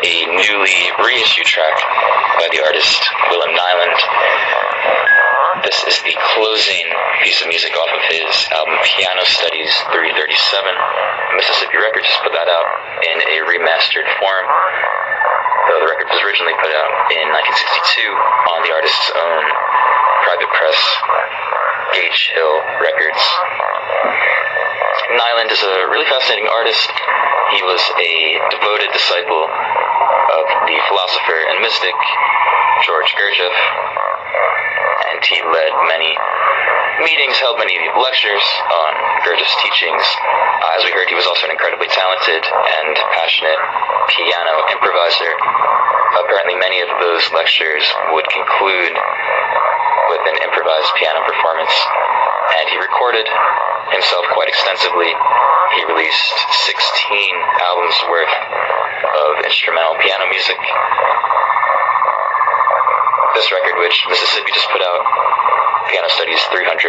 a newly reissued track by the artist Willem Nyland. This is the closing piece of music off of his album Piano Studies 337. Mississippi Records put that out in a remastered form, though the record was originally put out in 1962 on the artist's own private press, Gage Hill Records. Nyland is a really fascinating artist. He was a devoted disciple of the philosopher and mystic George Gurdjieff, and he led many meetings, held many lectures on Gurdjieff's teachings. As we heard, he was also an incredibly talented and passionate piano improviser. Apparently, many of those lectures would conclude with an improvised piano performance, and he recorded himself quite extensively. He released 16 albums worth of instrumental piano music. This record, which Mississippi just put out, Piano Studies 337,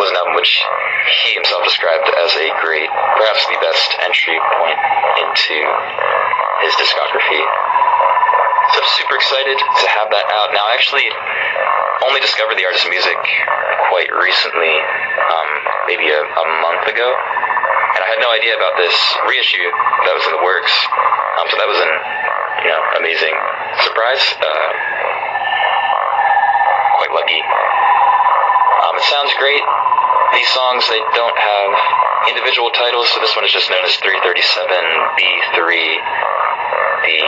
was an album which he himself described as a great, perhaps the best entry point into his discography. So I'm super excited to have that out. Now, I actually only discovered the artist's music quite recently, maybe a month ago, and I had no idea about this reissue that was in the works. So that was an amazing surprise. Quite lucky. It sounds great. These songs, they don't have individual titles, so this one is just known as 337B3, the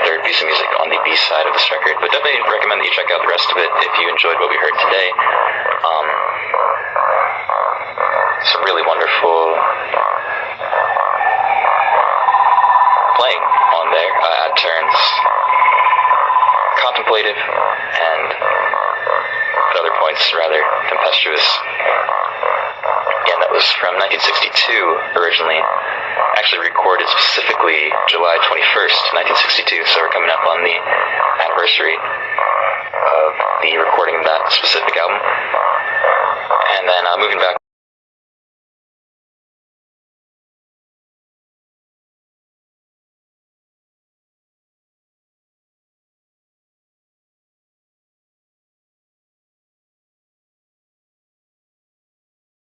third piece of music on the B side of this record. But definitely recommend that you check out the rest of it if you enjoyed what we heard today. Some really wonderful playing on there. At turns contemplative, and at other points rather tempestuous. And that was from 1962 originally. Actually recorded specifically July 21st, 1962, so we're coming up on the anniversary of the recording of that specific album. And then moving back